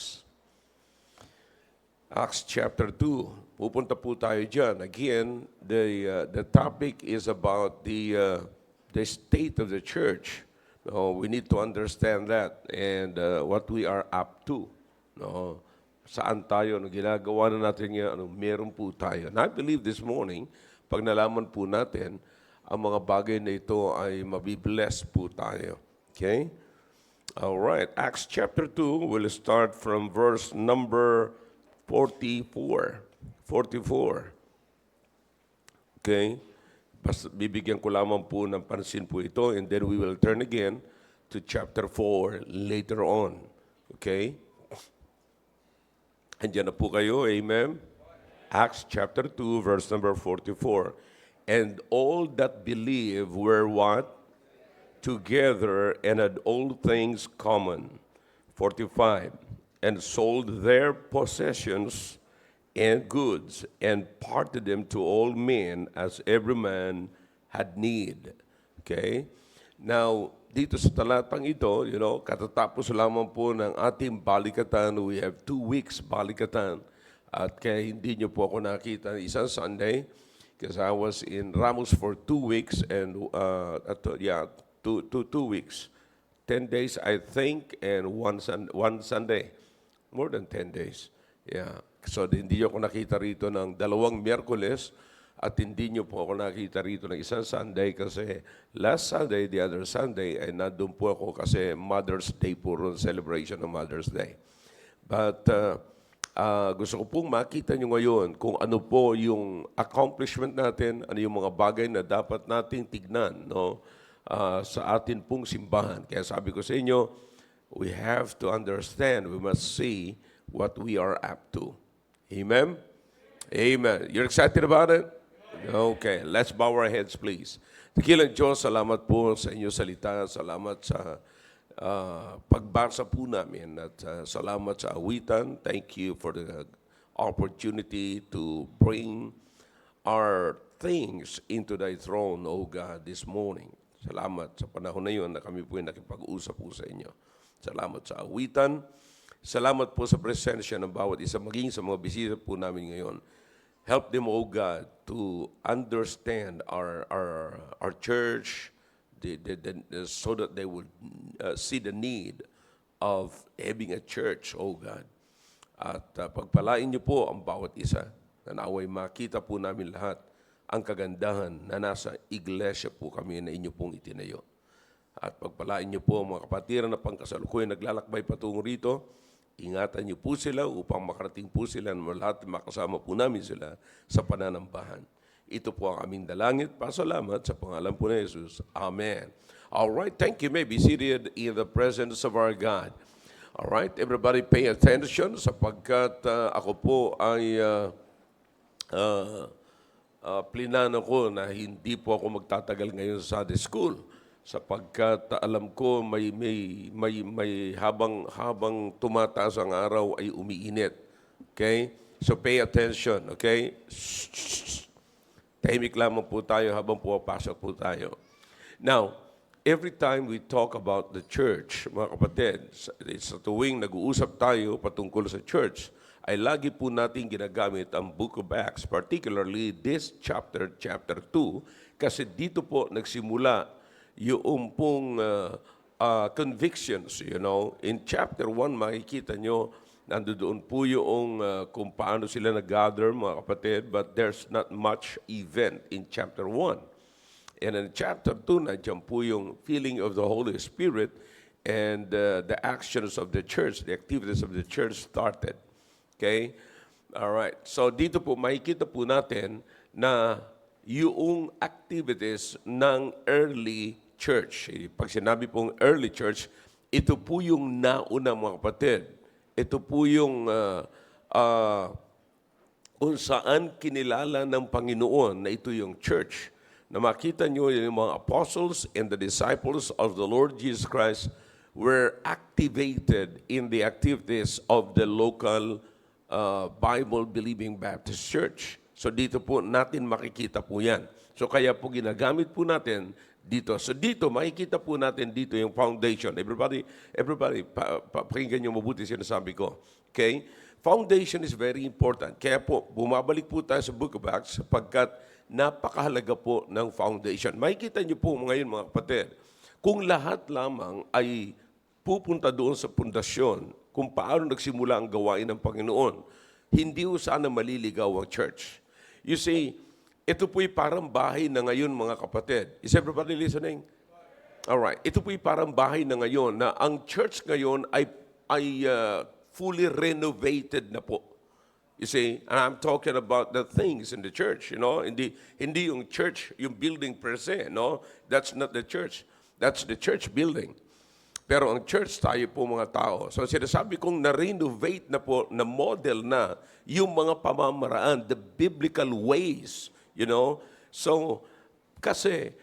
Acts. Acts chapter 2. Pupunta po tayo dyan. Again, the topic is about the state of the church. No, we need to understand that and what we are up to. No, saan tayo, ano ginagawa na natin yan, ano meron po tayo. And I believe this morning, pag nalaman po natin, ang mga bagay na ito ay mabibless po tayo. Okay? All right. Acts chapter 2, we'll start from verse number 44. Okay? Basta bibigyan ko lamang po ng pansin po ito and then we will turn again to chapter 4 later on. Okay? Andiyan na po kayo. Amen? Acts chapter 2 verse number 44. And all that believe were what? Together and had all things common. 45. And sold their possessions and goods, and parted them to all men as every man had need. Okay? Now, dito sa talatang ito, katatapos lamang po ng ating balikatan. We have 2 weeks balikatan. At kaya hindi nyo po ako nakita isang Sunday, because I was in Ramos for 2 weeks, and 2 weeks. 10 days, I think, and one Sunday. More than 10 days. Yeah. So, hindi nyo ako nakita rito ng 2 Miyerkules at hindi nyo po ako nakita rito ng isang Sunday kasi last Sunday, the other Sunday, ay nandun po ako kasi Mother's Day po ron, celebration ng Mother's Day. But gusto ko pong makita nyo ngayon kung ano po yung accomplishment natin, ano yung mga bagay na dapat nating tignan sa atin pong simbahan. Kaya sabi ko sa inyo, we have to understand, we must see what we are up to. Amen? Amen. You're excited about it? Okay, let's bow our heads, please. Dakilang Diyos, salamat po sa inyong salita. Salamat sa pagbasa po namin at salamat sa awitan. Thank you for the opportunity to bring our things into thy throne, O God, this morning. Salamat sa panahon na yun na kami po nakipag-usap po sa inyo. Salamat sa awitan. Salamat po sa presensya ng bawat isa, maging sa mga bisita po namin ngayon. Help them, O God, to understand our church so that they would see the need of having a church, O God. At pagpalain niyo po ang bawat isa na naway makita po namin lahat ang kagandahan na nasa iglesia po kami na inyo pong itinayo. At pagpalain niyo po ang mga kapatiran na pangkasalukuyan naglalakbay patungo rito. Ingatan niyo po sila upang makarating po sila na lahat makasama po namin sila sa pananambahan. Ito po ang aming dalangin. Pasalamat sa pangalan po ni Jesus. Amen. All right, thank you. May be seated in the presence of our God. All right, everybody pay attention sapagkat ako po ay plinano ko na hindi po ako magtatagal ngayon sa Sunday school sapagkat alam ko may habang tumataas ang araw ay umiinit. Okay? So pay attention, okay? Tahimik lamang po tayo habang pumapasok po tayo. Now, every time we talk about the church, mga kapatid, sa tuwing nag-uusap tayo patungkol sa church, ay lagi po natin ginagamit ang Book of Acts, particularly this chapter 2, kasi dito po nagsimula yung pong convictions, In chapter 1, makikita nyo, nandoon po yung kung paano sila nag-gather, mga kapatid, but there's not much event in chapter 1. And in chapter 2, nandiyan po yung feeling of the Holy Spirit and the actions of the church, the activities of the church started. Okay? All right. So dito po, makikita po natin na yung activities ng early church. Pag sinabi pong early church, ito po yung nauna, mga kapatid. Ito po yung kung saan kinilala ng Panginoon na ito yung church. Na makita nyo yung mga apostles and the disciples of the Lord Jesus Christ were activated in the activities of the local Bible-believing Baptist Church. So dito po natin makikita po yan. So kaya po ginagamit po natin dito. So dito, makikita po natin dito yung foundation. Everybody, pakinggan nyo mabuti sinasabi ko. Okay? Foundation is very important. Kaya po, bumabalik po tayo sa Book of Acts sapagkat napakahalaga po ng foundation. Makikita nyo po ngayon mga kapatid, kung lahat lamang ay pupunta doon sa pundasyon, kung paano nagsimula ang gawain ng Panginoon, hindi ho sana maliligaw ang church. You see, ito po'y parang bahay na ngayon mga kapatid. Is everybody listening? Alright. Ito po'y parang bahay na ngayon na ang church ngayon ay fully renovated na po. You see, and I'm talking about the things in the church, you know. Hindi yung church, yung building per se, no? That's not the church. That's the church building. Pero ang church, tayo po mga tao. So sinasabi kong na-renovate na po, na model na yung mga pamamaraan, the biblical ways, you know. So, kasi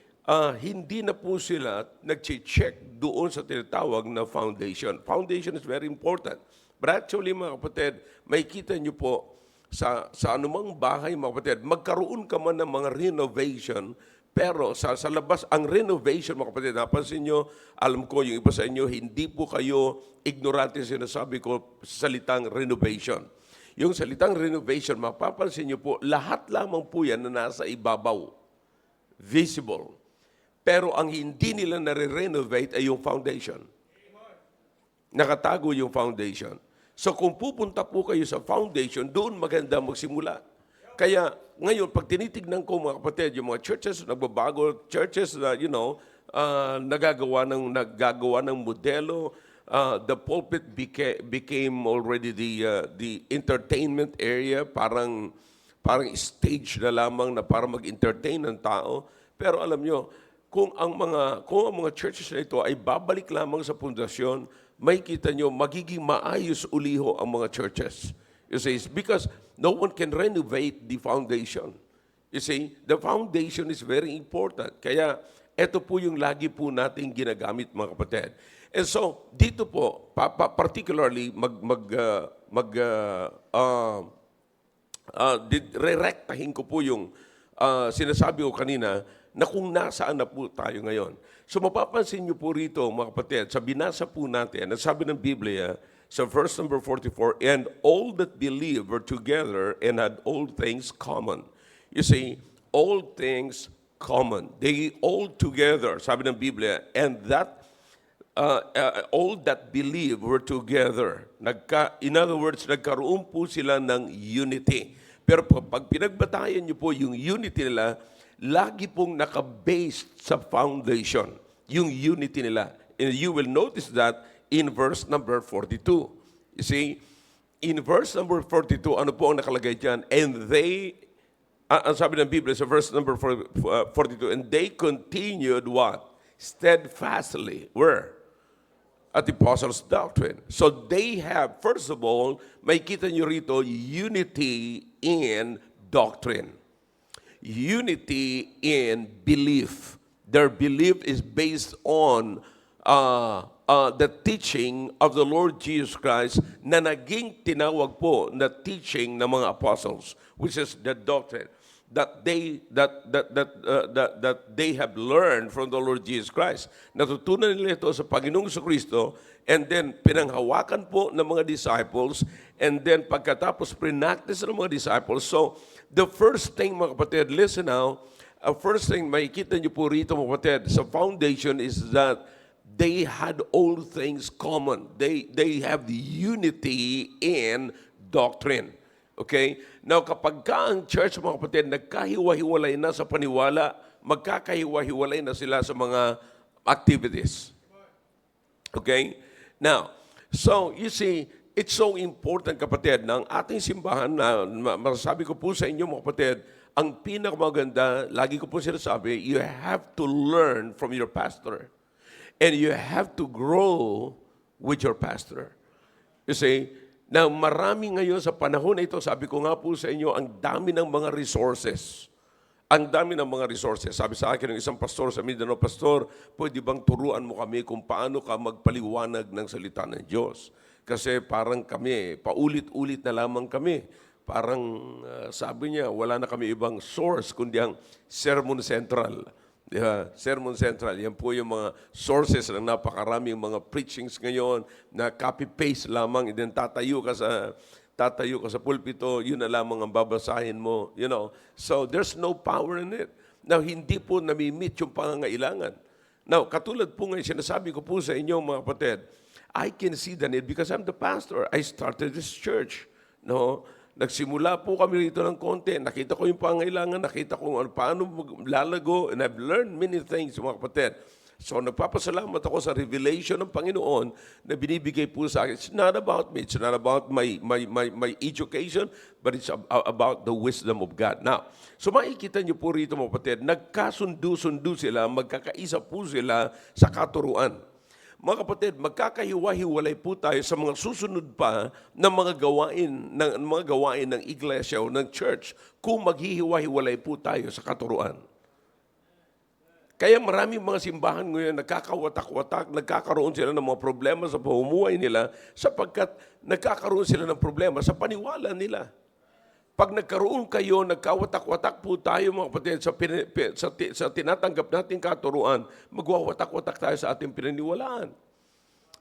hindi na po sila nag-check doon sa tinatawag na foundation. Foundation is very important. But actually mga kapatid, makikita nyo po sa anumang bahay mga kapatid, magkaroon ka man ng mga renovation. Pero sa labas, ang renovation, mga kapatid, napansin nyo, alam ko, yung iba sa inyo, hindi po kayo ignorante sinasabi ko sa salitang renovation. Yung salitang renovation, mapapansin nyo po, lahat lamang po yan na nasa ibabaw, visible. Pero ang hindi nila nare-renovate ay yung foundation. Nakatago yung foundation. So kung pupunta po kayo sa foundation, doon maganda magsimula. Kaya ngayon, pag tinitignan ko mga kapatid, yung mga churches, nagbabago, churches na, you know, naggagawa ng modelo, the pulpit became already the entertainment area, parang stage na lamang na para mag-entertain ng tao. Pero alam nyo, kung ang mga churches na ito ay babalik lamang sa pundasyon, may kita nyo, magiging maayos uliho ang mga churches. You see, because no one can renovate the foundation. You see, the foundation is very important. Kaya, ito po yung lagi po nating ginagamit, mga kapatid. And so, dito po, particularly, re-rectahin ko po yung sinasabi ko kanina na kung nasaan na po tayo ngayon. So, mapapansin nyo po rito, mga kapatid, sa binasa po natin, sabi ng Biblia, so verse number 44, and all that believe were together and had all things common. You see, all things common. They all together, sabi ng Biblia, and that all that believe were together. In other words, nagkaroon po sila ng unity. Pero pag pinagbatayan niyo po yung unity nila, lagi pong naka-based sa foundation. Yung unity nila. And you will notice that in verse number 42. You see, in verse number 42, ano po ang nakalagay dyan? And they, ang sabi ng Biblia sa verse number 42, and they continued what? Steadfastly. Where? At the apostles' doctrine. So they have, first of all, may kita nyo rito, unity in doctrine. Unity in belief. Their belief is based on the teaching of the Lord Jesus Christ na naging tinawag po na teaching ng mga apostles, which is the doctrine that they have learned from the Lord Jesus Christ. Natutunan nila ito sa Panginoong Kristo, and then pinanghawakan po ng mga disciples, and then pagkatapos prinactice ng mga disciples. So, the first thing mga kapatid, listen now, first thing makikita niyo po rito mga kapatid, sa foundation is that they had all things common. They have the unity in doctrine. Okay? Now, kapag ka ang church, mga kapatid, nagkahiwa-hiwalay na sa paniwala, magkakahiwa-hiwalay na sila sa mga activities. Okay? Now, so, you see, it's so important, kapatid, na ang ating simbahan, na masasabi ko po sa inyo, mga kapatid, ang pinakamaganda, lagi ko po sinasabi, you have to learn from your pastor. And you have to grow with your pastor. You see, na marami ngayon sa panahon na ito, sabi ko nga po sa inyo, ang dami ng mga resources. Ang dami ng mga resources. Sabi sa akin ng isang pastor sa Mindanao, Pastor, pwede bang turuan mo kami kung paano ka magpaliwanag ng salita ng Diyos? Kasi parang kami, paulit-ulit na lamang kami. Parang sabi niya, wala na kami ibang source kundi ang Sermon Central. Di ba? Sermon Central, yan po yung mga sources ng napakaraming mga preachings ngayon na copy-paste lamang, and then tatayo ka sa pulpito, yun na lamang ang babasahin mo. You know? So there's no power in it. Now, hindi po nami-meet yung pangangailangan. Now, katulad po ngayon, sinasabi ko po sa inyo mga kapatid, I can see the need because I'm the pastor. I started this church. No? Nagsimula po kami rito ng konti. Nakita ko yung pangailangan, nakita ko paano lalago, and I've learned many things, mga kapatid. So nagpapasalamat ako sa revelation ng Panginoon na binibigay po sa akin. It's not about me. It's not about my education, but it's about the wisdom of God. Now, so makikita niyo po rito, mga kapatid, nagkasundo-sundo sila, magkakaisa po sila sa katuruan. Mga kapatid, magkakahiwa-hiwalay po tayo sa mga susunod pa ng mga gawain ng iglesia o ng church kung maghihiwa-hiwalay po tayo sa katuruan. Kaya maraming mga simbahan ngayon nagkakawatak-watak, nagkakaroon sila ng mga problema sa pamumuhay nila sapagkat nagkakaroon sila ng problema sa paniwala nila. Pag nagkaroon kayo, nagkawatak-watak po tayo mga kapatid sa tinatanggap nating katuruan, magwawatak-watak tayo sa ating pinaniwalaan.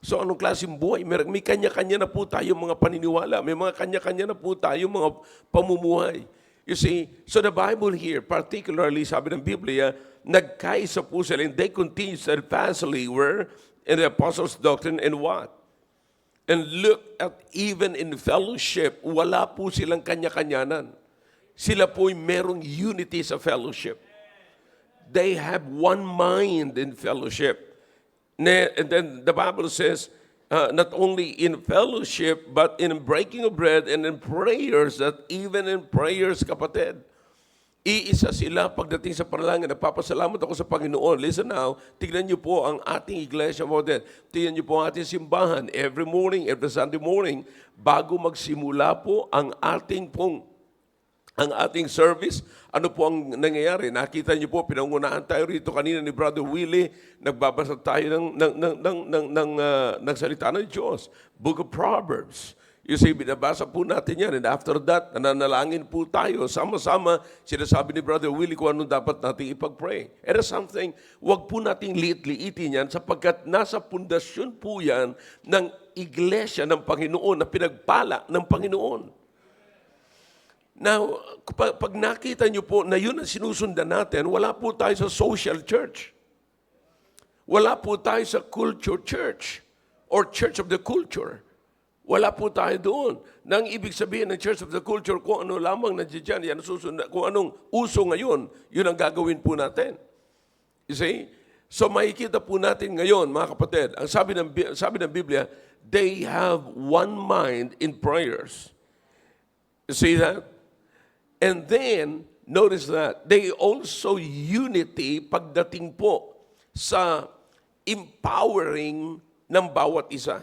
So anong klaseng buhay? May kanya-kanya na po tayo mga paniniwala. May mga kanya-kanya na po tayo mga pamumuhay. You see, so the Bible here, particularly sabi ng Biblia, nagkaisa po sila and they continue steadfastly were in the apostles' doctrine and what? And look at even in fellowship, wala po silang kanya-kanyanan. Sila po'y merong unity sa fellowship. They have one mind in fellowship. And then the Bible says, not only in fellowship, but in breaking of bread and in prayers, that even in prayers, kapatid, iisa sila pagdating sa panalangin. Nagpapasalamat ako sa Panginoon. Listen now, tignan niyo po ang ating iglesia model. Tignan niyo po ang ating simbahan. Every morning, every Sunday morning, bago magsimula po ang ating service, ano po ang nangyayari? Nakita niyo po, pinangunahan tayo rito kanina ni Brother Willie, nagbabasa tayo ng salita ng Diyos. Book of Proverbs. You see, binabasa po natin yan. And after that, nananalangin po tayo. Sama-sama, sinasabi ni Brother Willie kung anong dapat natin ipag-pray. And something, wag po nating liit-liitin yan sapagkat nasa pundasyon po yan ng iglesia ng Panginoon na pinagpala ng Panginoon. Now, pag nakita nyo po na yun ang sinusundan natin, wala po tayo sa social church. Wala po tayo sa culture church or church of the culture. Wala po tayo doon. Nang ibig sabihin ng Church of the Culture, kung ano lamang nandiyan, yan susunod, kung anong uso ngayon, yun ang gagawin po natin. You see? So makikita po natin ngayon, mga kapatid, ang sabi ng Biblia, they have one mind in prayers. You see that? And then, notice that, they also unity pagdating po sa empowering ng bawat isa.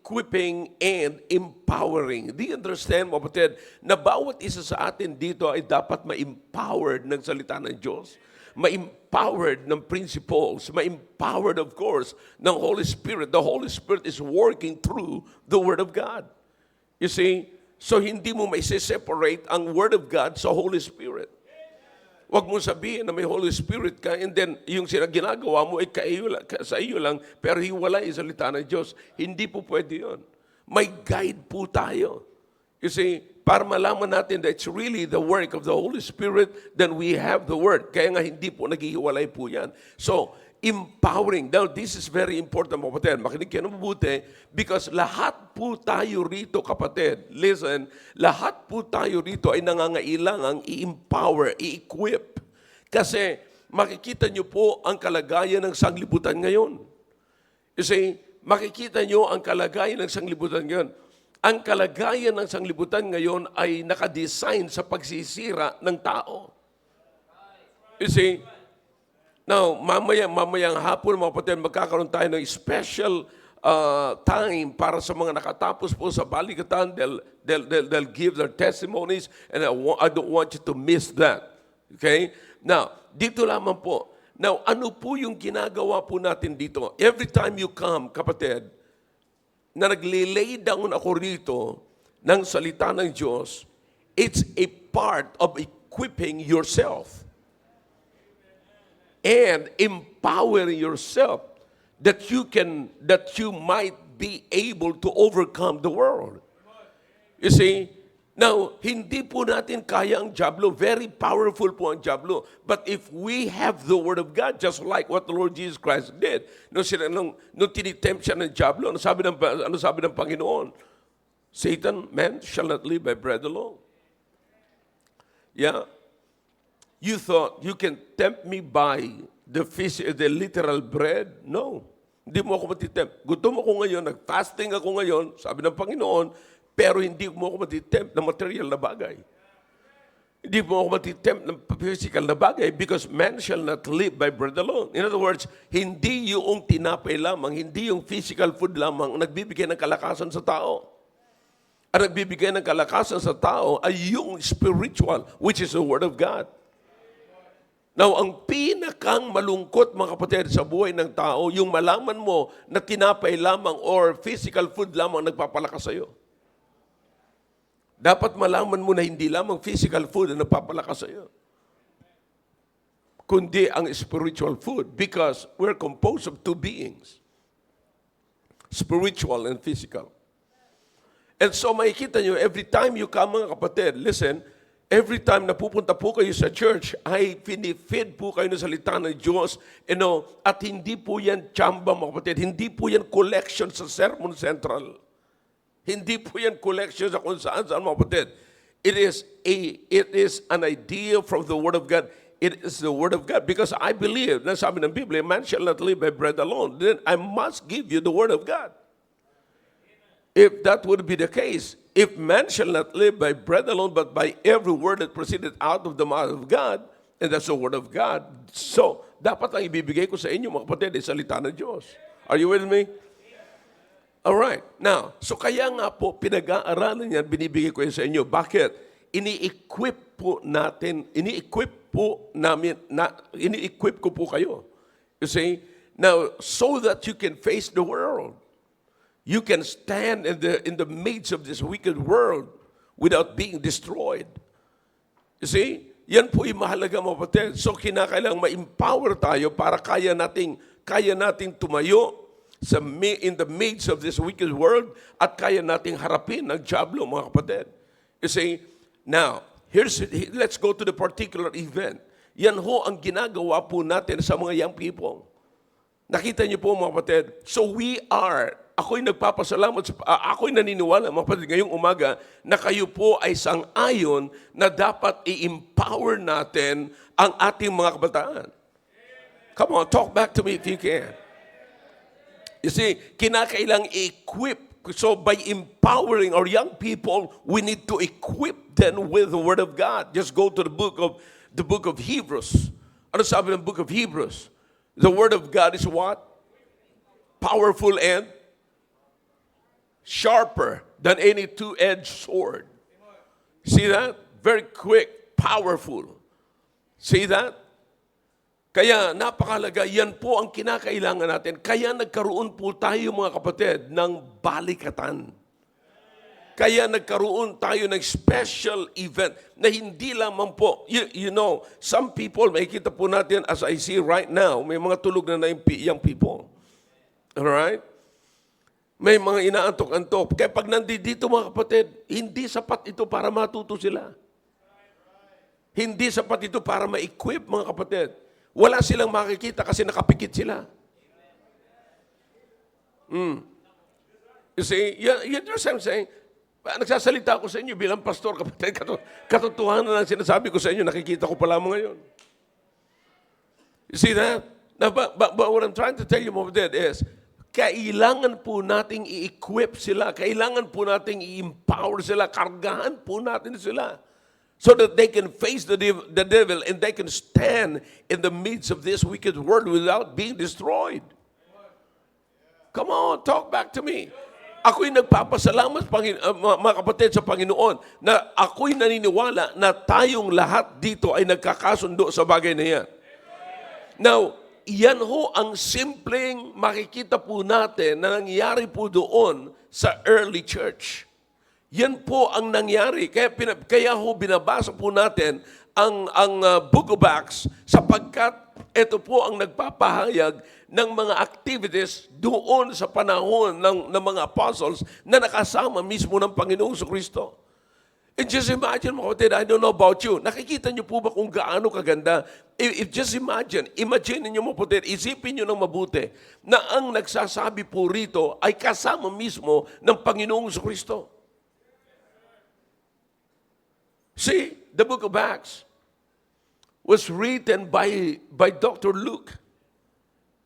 Equipping and empowering. Do you understand, mga kapatid, na bawat isa sa atin dito ay dapat ma-empowered ng salita ng Diyos, ma-empowered ng principles, ma-empowered, of course, ng Holy Spirit. The Holy Spirit is working through the Word of God. You see? So, hindi mo may separate ang Word of God sa Holy Spirit. Huwag mo sabihin na may Holy Spirit ka and then yung ginagawa mo ay sa iyo lang, pero hiwalay yung salita ng Diyos. Hindi po pwede yun. May guide po tayo. You see, para malaman natin that it's really the work of the Holy Spirit, then we have the Word. Kaya nga hindi po naghihiwalay po yan. So, empowering. Now, this is very important, mga kapatid. Makinig kayo ng mabuti because lahat po tayo rito, kapatid, listen, lahat po tayo rito ay nangangailangang i-empower, i-equip. Kasi makikita nyo po ang kalagayan ng sanglibutan ngayon. You see, makikita nyo ang kalagayan ng sanglibutan ngayon. Ang kalagayan ng sanglibutan ngayon ay nakadesign sa pagsisira ng tao. You see, now, mamayang hapon, mga kapatid, magkakaroon tayo ng special time para sa mga nakatapos po sa baligatan. They'll give their testimonies and I don't want you to miss that. Okay? Now, dito lamang po. Now, ano po yung ginagawa po natin dito? Every time you come, kapatid, na naglilay down ako rito ng salita ng Diyos, it's a part of equipping yourself. and empower yourself that you might be able to overcome the world. You see, now, hindi po natin kaya ang Diablo. Very powerful po ang Diablo. But if we have the Word of God, just like what the Lord Jesus Christ did, nung tinitempt siya ng Diablo, ano sabi ng Panginoon? Satan, man shall not live by bread alone. Yeah. You thought you can tempt me by the literal bread? No. Hindi mo ako matitempt. Gutom ako ngayon, nag-fasting ako ngayon, sabi ng Panginoon, pero hindi mo ako matitempt ng material na bagay. Hindi mo ako matitempt ng physical na bagay because man shall not live by bread alone. In other words, hindi yung tinapay lamang, hindi yung physical food lamang ang nagbibigay ng kalakasan sa tao. Ang nagbibigay ng kalakasan sa tao ay yung spiritual, which is the Word of God. Now, ang pinakang malungkot, mga kapatid, sa buhay ng tao, yung malaman mo na tinapay lamang or physical food lamang nagpapalakas sa iyo. Dapat malaman mo na hindi lamang physical food ang nagpapalakas sa iyo, kundi ang spiritual food because we're composed of two beings, spiritual and physical. And so makikita nyo, every time you come, mga kapatid, listen, every time na pupunta po kayo sa church, ay pinifeed po kayo ng salita ng Diyos, at hindi po yan tsamba, mga kapatid, hindi po yan collection sa Sermon Central. Hindi po yan collection sa kung saan, mga kapatid. It is an idea from the Word of God. It is the Word of God. Because I believe, na sabi ng Biblia, man shall not live by bread alone. Then I must give you the Word of God. If that would be the case, if man shall not live by bread alone, but by every word that proceeded out of the mouth of God, and that's the Word of God, so dapat ang ibibigay ko sa inyo, mga kapatid, ay salita ng Diyos. Are you with me? Alright. Now, so kaya nga po, pinag-aaralan yan, binibigay ko yan sa inyo. Bakit? Ini-equip ko po kayo. You see? Now, so that you can face the world. You can stand in the midst of this wicked world without being destroyed. You see? Yan po yung mahalaga, mga kapatid. So, kinakailangan ma-empower tayo para kaya nating tumayo in the midst of this wicked world at kaya nating harapin ang Diablo, mga kapatid. You see, now, let's go to the particular event. Yan ho ang ginagawa po natin sa mga young people. Nakita niyo po, mga kapatid. So ako'y nagpapasalamat, ako'y naniniwala, mga kapatid, ngayong umaga, na kayo po ay sang-ayon na dapat i-empower natin ang ating mga kabataan. Come on, talk back to me if you can. You see, kinakailang equip. So by empowering our young people, we need to equip them with the Word of God. Just go to the book of Hebrews. Ano sabi ng book of Hebrews? The Word of God is what? Powerful and sharper than any two-edged sword. See that? Very quick, powerful. See that? Kaya napakalaga, yan po ang kinakailangan natin. Kaya nagkaroon po tayo, mga kapatid, ng balikatan. Kaya nagkaroon tayo ng special event na hindi lamang po, you know, some people, makikita po natin as I see right now, may mga tulog na young people. Alright? May mga inaantok-antok. Kaya pag nandito, mga kapatid, hindi sapat ito para matuto sila. Hindi sapat ito para ma-equip, mga kapatid. Wala silang makikita kasi nakapikit sila. You see, you understand what I'm saying? Nagsasalita ako sa inyo bilang pastor, kapatid, katotohanan ang sinasabi ko sa inyo, nakikita ko pa lamang ngayon. You see that? Now, but what I'm trying to tell you, kapatid, is kailangan po nating i-equip sila, kailangan po nating i-empower sila, kargahan po natin sila. So that they can face the devil and they can stand in the midst of this wicked world without being destroyed. Come on, talk back to me. Ako'y nagpapasalamat, mga kapatid, sa Panginoon na ako'y naniniwala na tayong lahat dito ay nagkakasundo sa bagay na yan. Now, yan ho ang simpleng makikita po natin na nangyari po doon sa early church. Yan po ang nangyari. Kaya ho binabasa po natin ang Book of Acts sapagkat Ito po ang nagpapahayag ng mga activities doon sa panahon ng mga apostles na nakasama mismo ng Panginoong Kristo. And just imagine, mga kapatid, I don't know about you, nakikita niyo po ba kung gaano kaganda? If just imagine niyo mga kapatid, isipin niyo ng mabuti na ang nagsasabi po rito ay kasama mismo ng Panginoong Kristo. See, the book of Acts was written by Dr. Luke.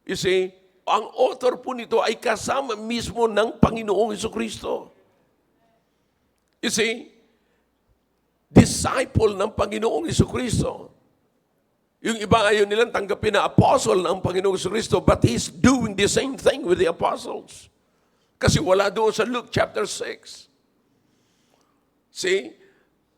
You see, ang author po nito ay kasama mismo ng Panginoong Kristo. You see, disciple ng Panginoong Kristo. Yung iba ayaw nilang tanggapin na apostle ng Panginoong Kristo, but he's doing the same thing with the apostles. Kasi wala doon sa Luke chapter 6. See?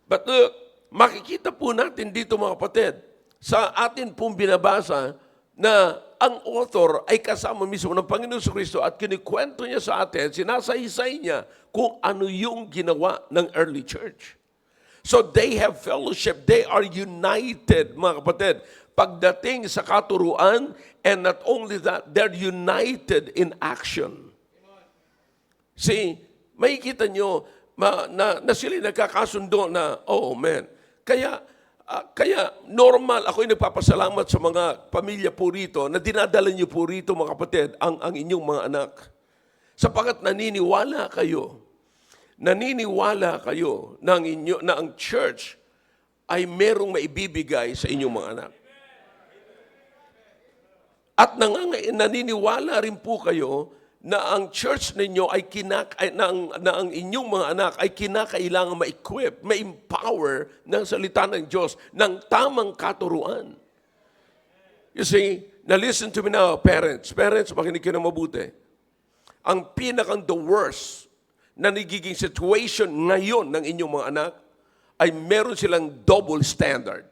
But look, makikita po natin dito mga kapatid, sa atin pong binabasa na ang author ay kasama mismo ng Panginoong Kristo at kinikwento niya sa atin, sinasaysay niya kung ano yung ginawa ng early church. So they have fellowship, they are united, mga kapatid, pagdating sa katuruan, and not only that, they're united in action. See, makikita nyo na sila nagkakasundo na, oh man, kaya normal, ako'y nagpapasalamat sa mga pamilya po rito na dinadala niyo po rito, mga kapatid, ang inyong mga anak. Sapagat naniniwala kayo na ang church ay merong maibibigay sa inyong mga anak. At naniniwala rin po kayo na ang church ninyo ay na ang inyong mga anak ay kinakailangan ma-equip, ma-empower ng salita ng Diyos ng tamang katuruan. You see, now listen to me now, parents. Parents, makinig kayo na mabuti. Ang the worst na nagiging situation ngayon ng inyong mga anak ay meron silang double standard.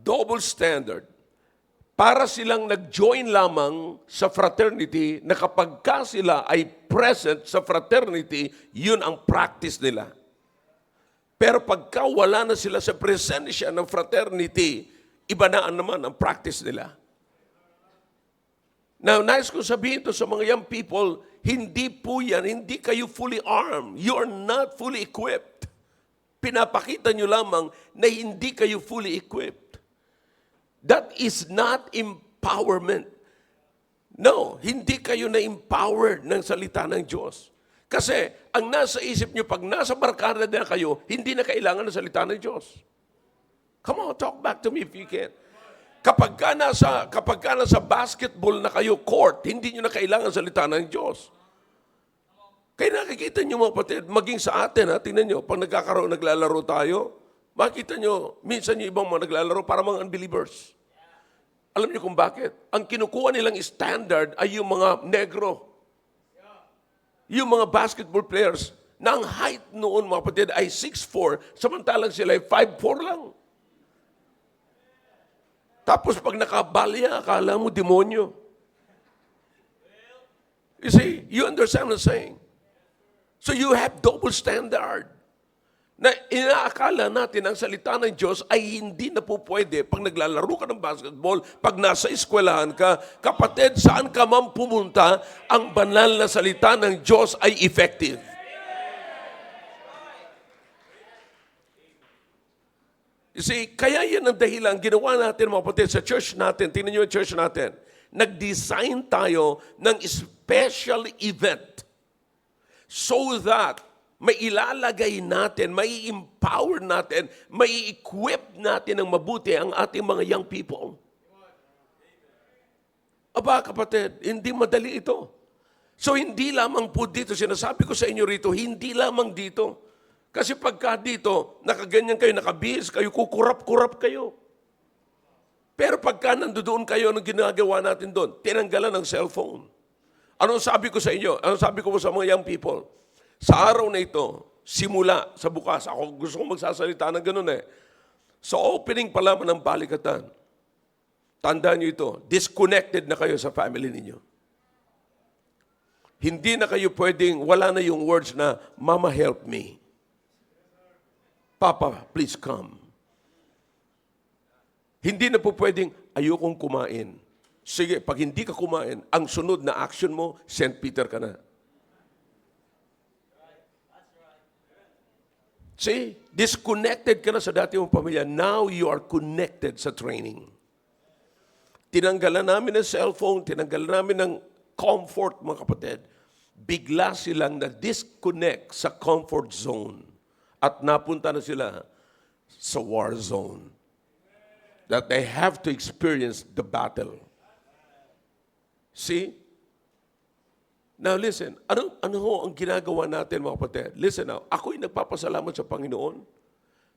Double standard. Para silang nag-join lamang sa fraternity na kapag ka sila ay present sa fraternity, yun ang practice nila. Pero pagka wala na sila sa presensya ng fraternity, iba na naman ang practice nila. Now, nais ko sabihin to sa mga young people, hindi po yan, hindi kayo fully armed. You are not fully equipped. Pinapakita nyo lamang na hindi kayo fully equipped. That is not empowerment. No, hindi kayo na-empower ng salita ng Diyos. Kasi ang nasa isip nyo, pag nasa barkada na kayo, hindi na kailangan ng salita ng Diyos. Come on, talk back to me if you can. Kapag ka nasa basketball na kayo, court, hindi nyo na kailangan salita ng Diyos. Kaya nakikita nyo mga kapatid, maging sa atin, tingnan nyo, pag naglalaro tayo, makita nyo, minsan yung ibang mga naglalaro para mga unbelievers. Alam nyo kung bakit? Ang kinukuha nilang standard ay yung mga negro. Yung mga basketball players na ang height noon, mga kapatid, ay 6'4", samantalang sila ay 5'4" lang. Tapos pag nakabalya, akala mo demonyo. You see, you understand what I'm saying? So you have double standard. Na inaakala natin ang salita ng Diyos ay hindi na po pwede pag naglalaro ka ng basketball, pag nasa eskwelahan ka, kapatid, saan ka man pumunta, ang banal na salita ng Diyos ay effective. You see, kaya yan ang dahilan, ginawa natin mga kapatid sa church natin, tingnan nyo yung church natin, nag-design tayo ng special event so that may ilalagay natin, may empower natin, may equip natin ng mabuti ang ating mga young people. Aba kapatid, hindi madali ito. So hindi lamang po dito, sinasabi ko sa inyo rito, hindi lamang dito. Kasi pagka dito, nakaganyan kayo, nakabihis kayo, kukurap-kurap kayo. Pero pagka nandoon kayo, anong ginagawa natin doon? Tinanggalan ng cellphone. Anong sabi ko sa inyo? Anong sabi ko sa mga young people? Sa araw na ito, simula sa bukas, ako gusto kong magsasalita ng ganun eh. Sa opening pa lamang ng balikatan, tandaan nyo ito, disconnected na kayo sa family ninyo. Hindi na kayo pwedeng, wala na yung words na, Mama, help me. Papa, please come. Hindi na po pwedeng, ayokong kumain. Sige, pag hindi ka kumain, ang sunod na action mo, St. Peter ka na. See, disconnected ka na sa dati mong pamilya. Now you are connected sa training. Tinanggalan namin ng cellphone, tinanggalan namin ng comfort, mga kapatid. Bigla silang na-disconnect sa comfort zone at napunta na sila sa war zone. That they have to experience the battle. See? Now listen, ano ho ang ginagawa natin, mga kapatid? Listen now, ako'y nagpapasalamat sa Panginoon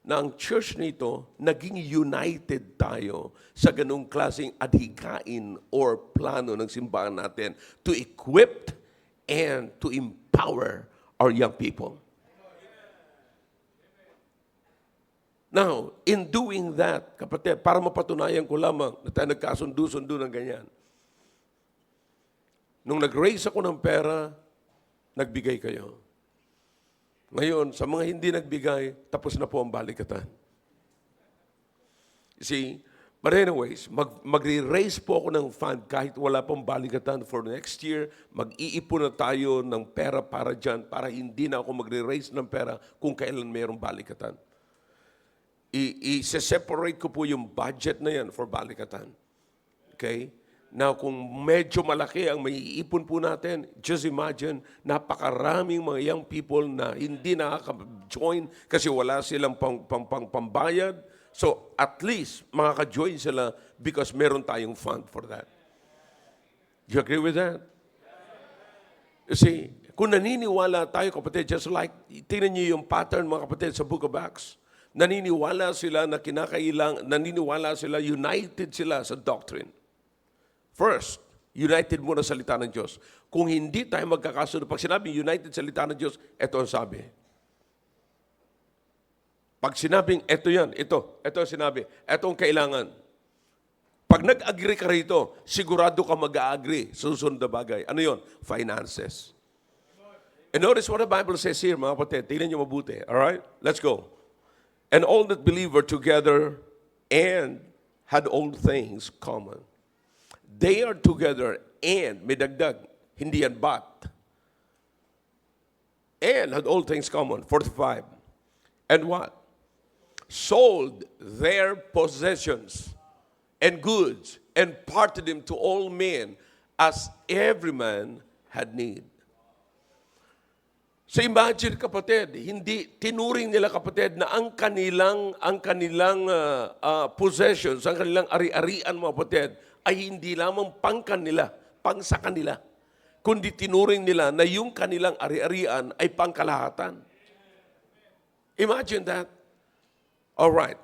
na ang church nito, naging united tayo sa ganung klaseng adhikain or plano ng simbahan natin to equip and to empower our young people. Now, in doing that, kapatid, para mapatunayan ko lamang na tayo nagkasundo-sundo ng ganyan. Nung nag-raise ako ng pera, nagbigay kayo. Ngayon, sa mga hindi nagbigay, tapos na po ang balikatan. You see, but anyways, magre-raise po ako ng fund kahit wala pong balikatan for next year. Mag-iipon na tayo ng pera para dyan para hindi na ako magre-raise ng pera kung kailan mayroong balikatan. I-separate ko po yung budget na yan for balikatan. Okay? Now, kung medyo malaki ang maiipon po natin, just imagine, napakaraming mga young people na hindi nakaka-join kasi wala silang pambayad. So, at least, makaka-join sila because meron tayong fund for that. Do you agree with that? You see, kung naniniwala tayo, kapatid, just like, tingnan niyo yung pattern, mga kapatid, sa Book of Acts. Naniniwala sila na naniniwala sila, united sila sa doctrine. First, united muna sa salita ng Diyos. Kung hindi tayo magkakasunod, pag sinabi united sa salita ng Diyos, ito ang sabi. Pag sinabing, ito yan, ito ang sinabi, ito ang kailangan. Pag nag-agree ka rito, sigurado ka mag-agree sa susunod na bagay. Ano yon? Finances. And notice what the Bible says here, mga kapatid. Tingnan nyo mabuti. Alright? Let's go. And all that believed were together and had all things common. They are together and, may dagdag, hindi yan but. And had all things common, 45. And what? Sold their possessions and goods and parted them to all men as every man had need. So imagine, kapatid, hindi tinuring nila, kapatid, na ang kanilang possessions, ang kanilang ari-arian, mga kapatid, ay hindi lamang pang sa kanila, kundi tinuring nila na yung kanilang ari-arian ay pangkalahatan. Imagine that. All right.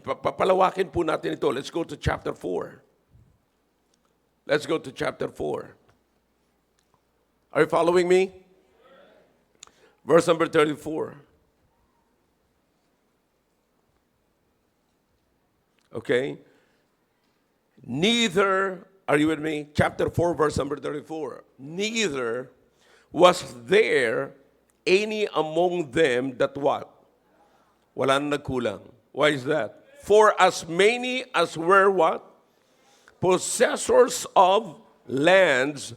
Papalawakin po natin ito. Let's go to chapter 4. Let's go to chapter 4. Are you following me? Verse number 34. Okay? Neither, are you with me? Chapter 4, verse number 34. Neither was there any among them that what? Wala na nagkulang. Why is that? For as many as were what? Possessors of lands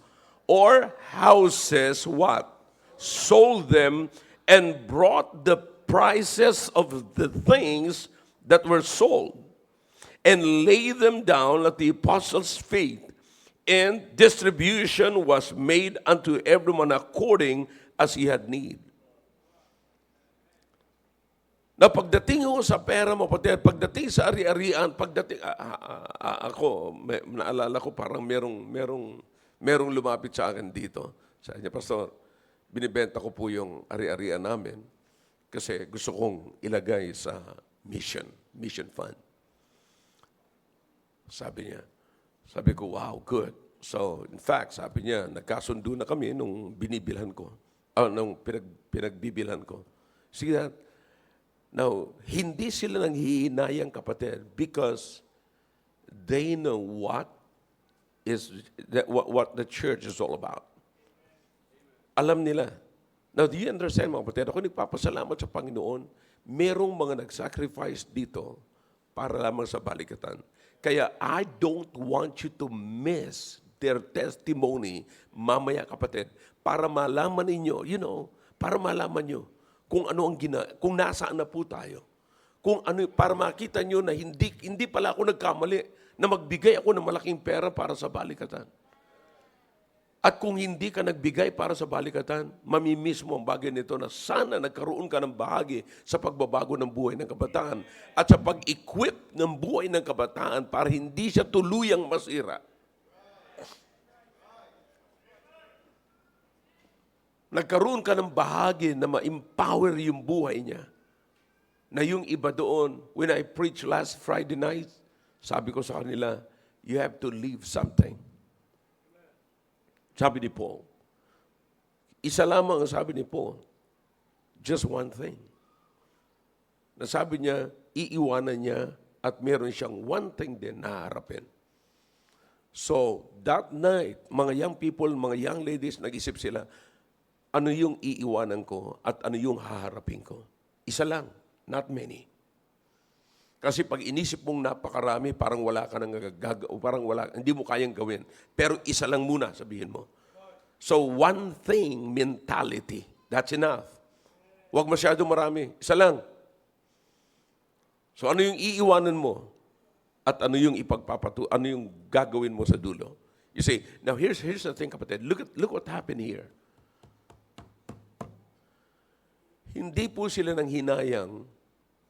or houses, what? Sold them and brought the prices of the things that were sold and laid them down at the apostles' feet, and distribution was made unto everyone according as he had need. Na pagdating ko sa pera mo, pagdating sa ari-arian, naalala ko parang merong lumapit sa akin dito. Sabi niya, Pastor, binibenta ko po yung ari-arian namin kasi gusto kong ilagay sa mission fund. Sabi ko, wow, good. So, in fact, sabi niya, nagkasundo na kami nung binibilhan ko, nung pinagbibilhan ko. See that? Now, hindi sila nang hihinayang, kapatid, because they know what the church is all about. Alam nila. Now, do you understand, mga kapatid? Ako nagpapasalamat sa Panginoon, merong mga nag-sacrifice dito para lamang sa balikatan. Kaya I don't want you to miss their testimony mamaya, kapatid, para malaman ninyo, para malaman nyo kung ano ang kung nasaan na po tayo. Kung ano, para makita nyo na hindi pala ako nagkamali na magbigay ako ng malaking pera para sa balikatan. At kung hindi ka nagbigay para sa balikatan, mamimiss mo ang bagay nito na sana nagkaroon ka ng bahagi sa pagbabago ng buhay ng kabataan at sa pag-equip ng buhay ng kabataan para hindi siya tuluyang masira. Nagkaroon ka ng bahagi na ma-empower yung buhay niya. Na yung iba doon, when I preached last Friday night, sabi ko sa kanila, you have to leave something. Sabi ni Paul, isa lamang ang sabi ni Paul, just one thing. Nasabi niya, iiwanan niya at meron siyang one thing din na harapin. So, that night, mga young people, mga young ladies, nag-isip sila, ano yung iiwanan ko at ano yung haharapin ko? Isa lang, not many. Kasi pag inisip mong napakarami, parang wala ka nang parang wala, hindi mo kayang gawin. Pero isa lang muna, sabihin mo. So, one thing mentality, that's enough. Huwag masyado marami, isa lang. So, ano yung iiwanan mo? At ano yung ano yung gagawin mo sa dulo? You see, now here's the thing, kapatid. Look what happened here. Hindi po sila nang hinayang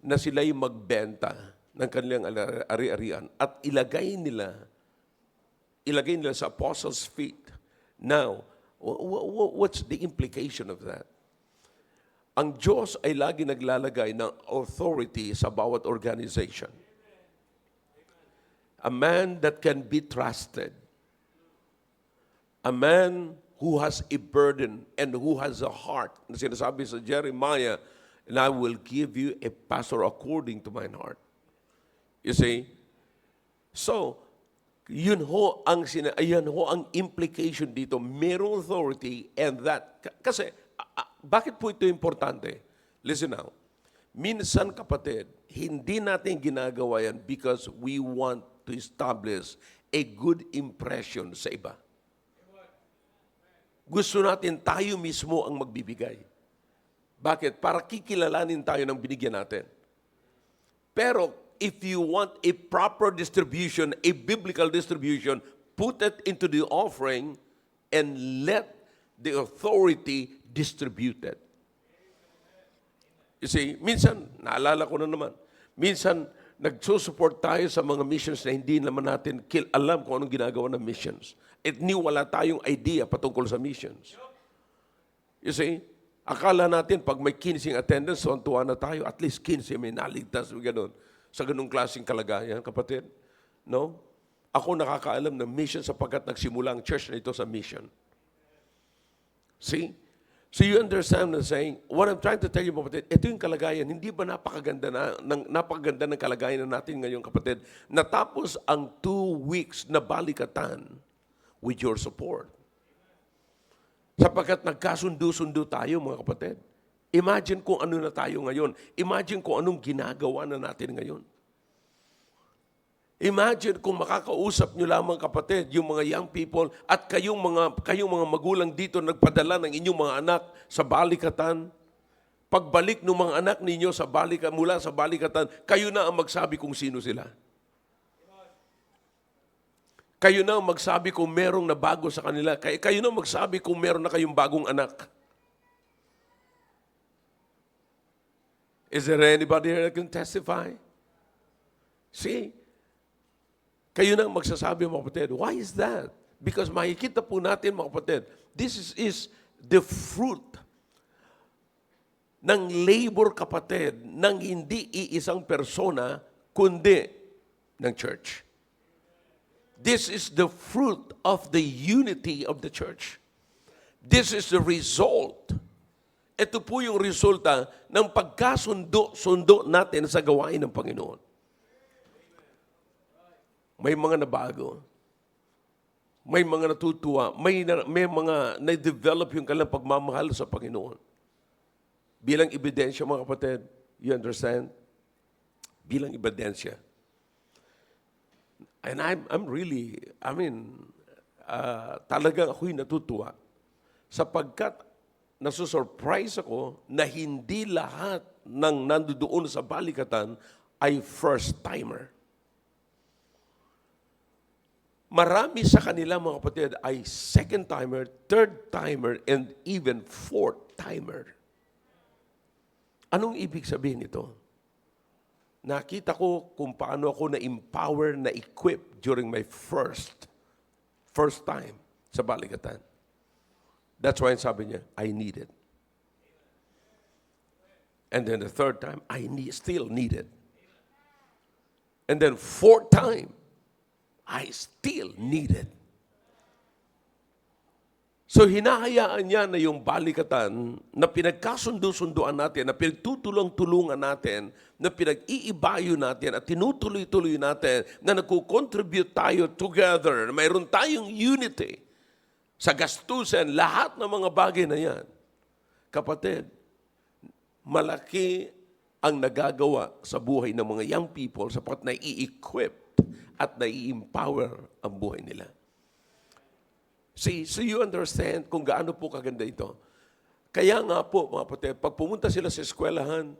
na sila'y magbenta ng kanilang ari-arian at ilagay nila sa apostles' feet. Now, what's the implication of that? Ang Diyos ay lagi naglalagay ng authority sa bawat organization. A man that can be trusted. A man who has a burden and who has a heart. Na sinasabi sa Jeremiah, and I will give you a pastor according to mine heart. You see? So, yun ho ang implication dito. Merong authority and that. Kasi, bakit po ito importante? Listen now. Minsan, kapatid, hindi natin ginagawa yan because we want to establish a good impression sa iba. Gusto natin tayo mismo ang magbibigay. Bakit? Para kikilalanin tayo ng binigyan natin. Pero if you want a proper distribution, a biblical distribution, put it into the offering and let the authority distribute it. You see, minsan, naalala ko na naman, minsan nagsusupport tayo sa mga missions na hindi naman natin alam kung anong ginagawa ng missions. At wala tayong idea patungkol sa missions. You see, akala natin pag may 15 attendance, so tuwa na tayo, at least 15 may naligtas, gano'n. Sa ganung klaseng kalagayan, kapatid. No? Ako nakakaalam ng mission sapagkat nagsimula ang church na ito sa mission. See? So you understand what I'm saying? What I'm trying to tell you, kapatid, ito yung kalagayan. Hindi ba napakaganda ng kalagayan na natin ngayon, kapatid? Natapos ang 2 weeks na balikatan with your support. Sapagkat nagkasundo-sundo tayo, mga kapatid. Imagine kung ano na tayo ngayon. Imagine kung anong ginagawa na natin ngayon. Imagine kung makakausap nyo lamang, kapatid, yung mga young people at kayong mga magulang dito nagpadala ng inyong mga anak sa balikatan. Pagbalik ng mga anak ninyo mula sa balikatan, kayo na ang magsabi kung sino sila. Kayo na ang magsabi kung merong nabago sa kanila. Kayo na ang magsabi kung meron na kayong bagong anak. Is there anybody here that can testify? See? Kayo na ang magsasabi, mga kapatid. Why is that? Because makikita po natin, mga kapatid, this is the fruit ng labor, kapatid, ng hindi iisang persona, kundi ng church. This is the fruit of the unity of the church. This is the result. Ito po yung resulta ng pagkasundo natin sa gawain ng Panginoon. May mga nabago. May mga natutuwa. May mga na-develop yung kanilang pagmamahal sa Panginoon. Bilang ebidensya, mga kapatid, you understand? Bilang ebidensya. And I'm really, talagang ako'y natutuwa sapagkat nasusurprise ako na hindi lahat ng nandoon sa balikatan ay first-timer. Marami sa kanila, mga kapatid, ay second-timer, third-timer, and even fourth-timer. Anong ibig sabihin nito? Nakita ko kung paano ako na-empower, na-equip during my first time sa balikatan. That's why sabi niya, I need it. And then the third time, still need it. And then fourth time, I still need it. So hinahayaan niya na yung balikatan na pinagkasundo-sunduan natin, na pinagtutulong-tulungan natin, na pinag-iibayo natin at tinutuloy-tuloy natin, na nagko-contribute tayo together, na mayroon tayong unity sa gastusin, lahat ng mga bagay na yan. Kapatid, malaki ang nagagawa sa buhay ng mga young people sapagkat nai-equip at nai-empower ang buhay nila. See, so you understand kung gaano po kaganda ito. Kaya nga po, mga kapatid, pag pumunta sila sa eskwelahan,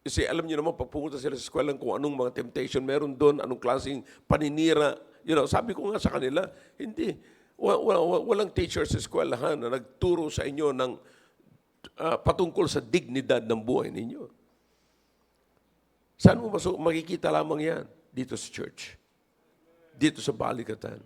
kasi alam niyo naman, pag pumunta sila sa eskwelahan kung anong mga temptation meron doon, anong klaseng paninira, sabi ko nga sa kanila, hindi. Walang teacher sa eskwelahan na nagturo sa inyo ng patungkol sa dignidad ng buhay ninyo. Saan mo makikita lamang yan? Dito sa church. Dito sa balikatan.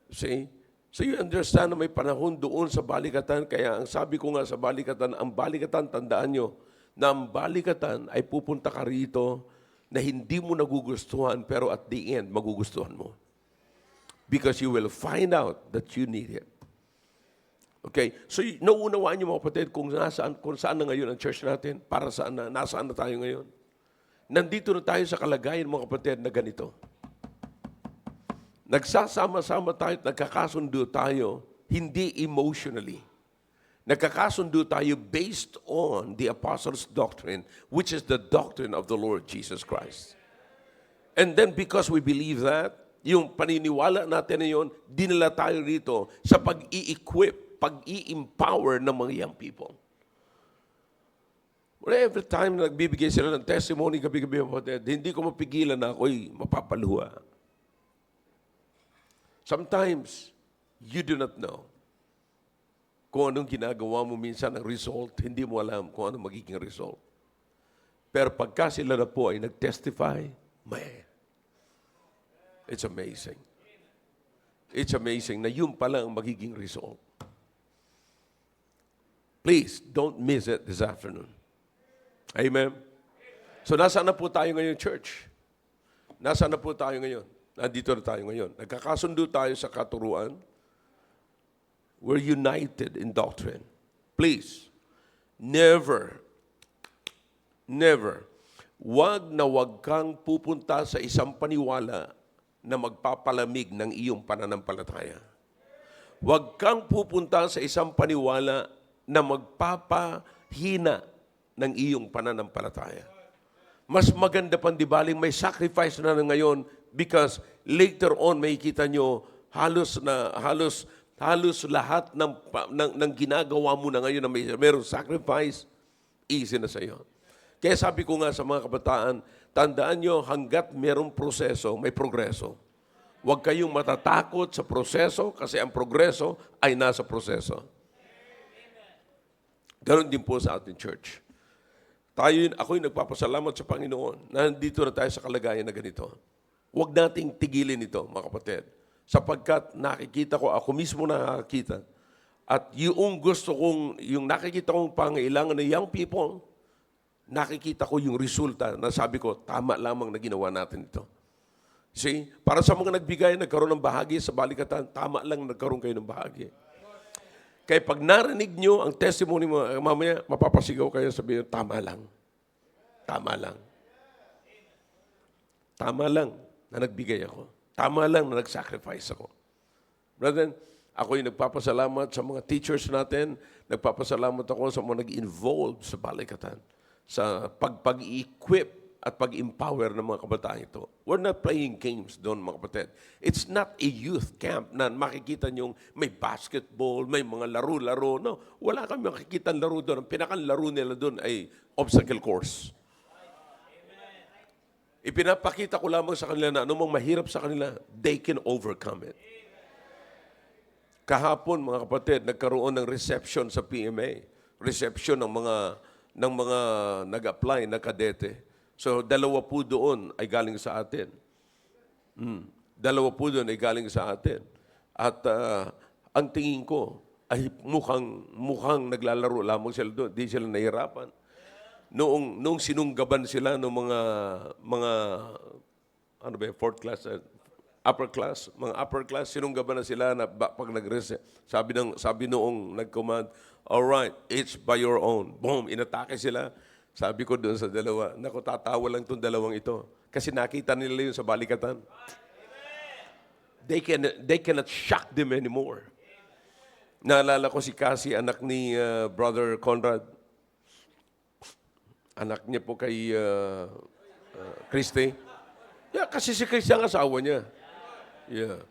See? So you understand na may panahon doon sa balikatan, kaya ang sabi ko nga sa balikatan, ang balikatan, tandaan nyo, na ang balikatan ay pupunta ka rito na hindi mo nagugustuhan, pero at the end, magugustuhan mo. Because you will find out that you need it. Okay? So nauunawaan niyo mga kapatid kung saan na ngayon ang church natin, para saan na, nasaan na tayo ngayon. Nandito na tayo sa kalagayan mga kapatid na ganito. Nagsasama-sama tayo at nagkakasundo tayo, hindi emotionally. Nagkakasundo tayo based on the apostles' doctrine, which is the doctrine of the Lord Jesus Christ. And then because we believe that, yung paniniwala natin na yun, dinala tayo rito sa pag-i-equip, pag-i-empower ng mga young people. Well, every time na nagbibigay sila ng testimony gabi-gabi, hindi ko mapigilan na ako'y mapapaluha. Sometimes, you do not know kung anong ginagawa mo minsan ang result, hindi mo alam kung anong magiging result. Pero pagka sila na po ay nag-testify, man, it's amazing. It's amazing na yun pala ang magiging result. Please, don't miss it this afternoon. Amen? So, nasaan na po tayo ngayon, church? Nasaan na po tayo ngayon? Nandito na tayo ngayon. Nagkakasundo tayo sa katuruan. We're united in doctrine. Please, never, wag na wag kang pupunta sa isang paniwala na magpapalamig ng iyong pananampalataya. Wag kang pupunta sa isang paniwala na magpapahina ng iyong pananampalataya. Mas maganda pang dibaling may sacrifice na ngayon because later on makikita nyo halos lahat ng ginagawa mo na ngayon na mayroong sacrifice, easy na sa iyo. Kaya sabi ko nga sa mga kabataan, tandaan nyo hanggat mayroong proseso, may progreso. Huwag kayong matatakot sa proseso kasi ang progreso ay nasa proseso. Ganon din po sa ating church. Ako'y nagpapasalamat sa Panginoon na nandito na tayo sa kalagayan na ganito. Huwag nating tigilin ito, mga kapatid. Sapagkat nakikita ko, ako mismo nakakita. At yung gusto kong, yung nakikita kong pangailangan ng young people, nakikita ko yung resulta na sabi ko, tama lamang na ginawa natin ito. See? Para sa mga nagbigay, nagkaroon ng bahagi sa balikatan, tama lang nagkaroon kayo ng bahagi. Kaya pag narinig nyo ang testimony mo, mamaya mapapasigaw kayo, sabihin, tama lang. Tama lang. Tama lang na nagbigay ako. Tama lang na nag-sacrifice ako. Brother, ako yung nagpapasalamat sa mga teachers natin, nagpapasalamat ako sa mga nag-involve sa balikatan, sa pag-equip at pag-empower ng mga kabataan ito. We're not playing games doon, mga kapatid. It's not a youth camp na makikita niyong may basketball, may mga laro-laro. No, wala kami makikita laro doon. Ang pinakalaro nila doon ay obstacle course. Ipinapakita ko lamang sa kanila na anumang mahirap sa kanila, they can overcome it. Kahapon, mga kapatid, nagkaroon ng reception sa PMA. Reception ng mga nag-apply na kadete. So, 2 po doon ay galing sa atin. 2 po doon ay galing sa atin. At ang tingin ko ay mukhang naglalaro lamang sila doon. Di sila nahirapan. Noong sinunggaban sila ng mga fourth class, upper class, mga upper class, sinunggaban na sila na pag nag-reset. Sabi noong nag-command, all right, it's by your own. Boom, inatake sila. Sabi ko doon sa dalawa, naku, tatawa lang itong dalawang ito. Kasi nakita nila yun sa balikatan. They cannot shock them anymore. Naalala ko si Cassie, anak ni Brother Conrad. Anak niya po kay Christy. Yeah, kasi si Christy ang asawa niya. Yeah.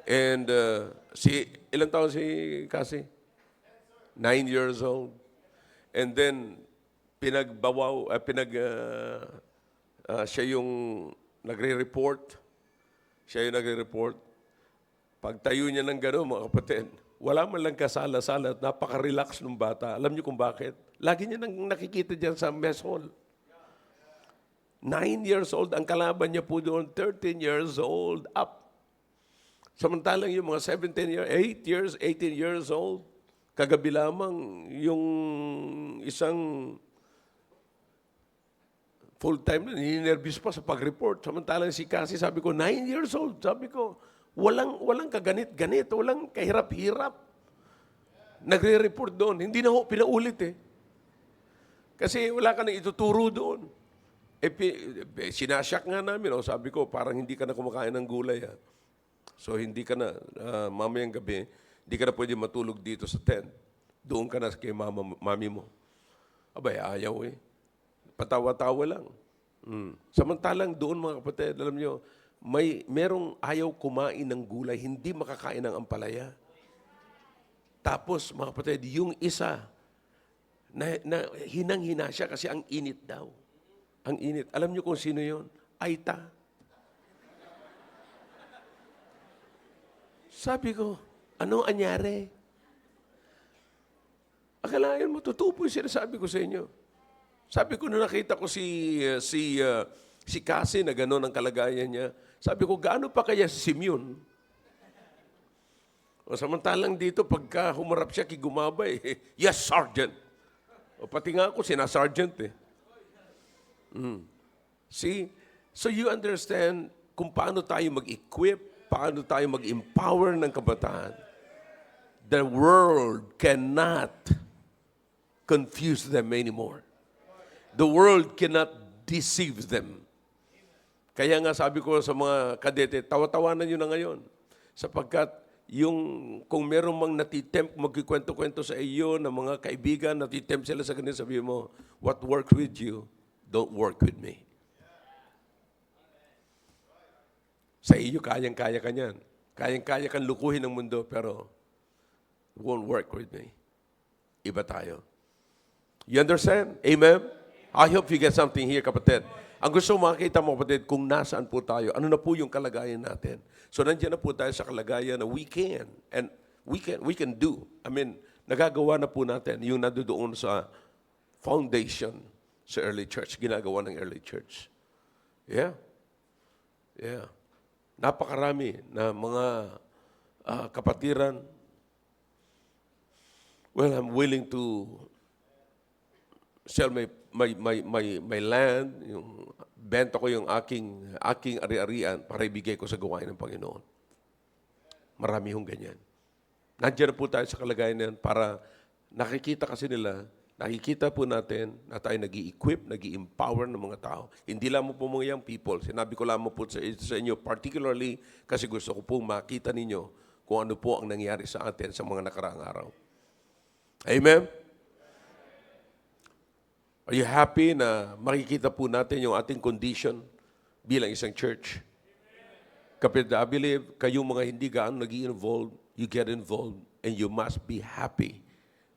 And ilang taon si Cassie? 9 years old. And then, siya yung nagre-report. Pagtayo niya ng gano'n, mga kapatid, wala man lang kasala-sala at napaka-relax ng bata. Alam niyo kung bakit? Lagi niya nang nakikita dyan sa mess hall. 9 years old, ang kalaban niya po doon, 13 years old up. Samantalang yung mga 18 years old, kagabi lamang yung isang full-time na, ninervous pa sa pag-report. Samantalang si Cassie, sabi ko, 9 years old. Sabi ko, walang kaganit-ganit, walang kahirap-hirap. Nagre-report doon. Hindi na ho, pinaulit eh. Kasi wala ka na ituturo doon. Sinasyak nga namin. Sabi ko, parang hindi ka na kumakain ng gulay. So hindi ka na, mamayang gabi, hindi ka na pwede matulog dito sa tent. Doon ka na kay mami mo. Abay, ayaw eh. Patawa-tawa lang. Samantalang doon, mga kapatid, alam nyo, merong ayaw kumain ng gulay, hindi makakain ng ampalaya. Tapos, mga kapatid, yung isa, na hinang-hina siya kasi ang init daw. Ang init. Alam nyo kung sino yon? Aita. Sabi ko, anong anyari? Akalain mo, totoo po yung sinasabi ko sa inyo. Sabi ko, nung nakita ko si Cassie na gano'n ang kalagayan niya, sabi ko, gaano pa kaya si Simeon? O samantalang dito, pagka humarap siya, kigumabay, yes, Sergeant. O pati nga ako, sina-sergeant eh. See? So you understand kung paano tayo mag-equip, paano tayo mag-empower ng kabataan. The world cannot confuse them anymore. The world cannot deceive them. Kaya nga sabi ko sa mga kadete, tawa-tawanan nyo na ngayon. Sapagkat kung meron mang natitempt magkikwento-kwento sa iyo ng mga kaibigan, natitempt sila sa ganyan, sabi mo, what works with you, don't work with me. Sa iyo, kayang-kaya ka niyan. Kayang-kaya kang lukuhin ng mundo, pero won't work with me. Iba tayo. You understand? Amen? I hope you get something here, kapatid. Ang gusto makita mo, kapatid, kung nasaan po tayo, ano na po yung kalagayan natin. So, nandiyan na po tayo sa kalagayan na we can do. I mean, nagagawa na po natin yung nadudoon sa foundation sa early church, ginagawa ng early church. Yeah. Yeah. Napakarami na mga kapatiran. Well, I'm willing to sell my land, yung benta ko yung aking ari-arian para ibigay ko sa gawain ng Panginoon. Marami hong ganyan. Nandiyan na po tayo sa kalagayan na yan para nakikita kasi nila, nakikita po natin na tayo nag-i-equip, nag-i-empower ng mga tao. Hindi lamang po mga young people. Sinabi ko lamang po sa inyo, particularly kasi gusto ko po makita ninyo kung ano po ang nangyari sa atin sa mga nakaraang araw. Amen? Are you happy na makikita po natin yung ating condition bilang isang church? Kapit I believe, kayong mga hindi gaano nag-i-involve, you get involved, and you must be happy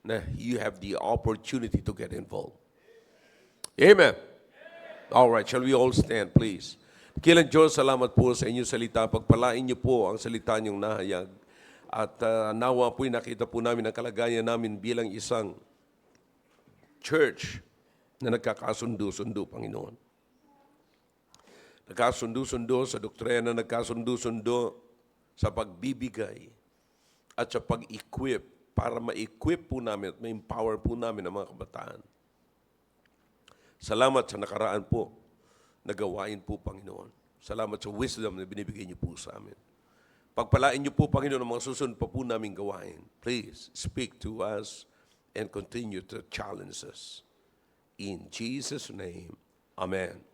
na you have the opportunity to get involved. Amen. All right, shall we all stand, please? Kilang Diyos, salamat po sa inyong salita. Pagpalain niyo po ang salita niyong nahayag. At nawa po'y nakita po namin ang kalagayan namin bilang isang church na nagkakasundo-sundo, Panginoon. Nagkasundo-sundo sa doktrina, nagkasundo-sundo sa pagbibigay at sa pag-equip para ma-equip po namin at ma-empower po namin ang mga kabataan. Salamat sa nakaraan po na gawain po, Panginoon. Salamat sa wisdom na binibigay niyo po sa amin. Pagpalain niyo po, Panginoon, ang mga susunod pa po namin gawain. Please speak to us and continue to challenge us. In Jesus' name, Amen.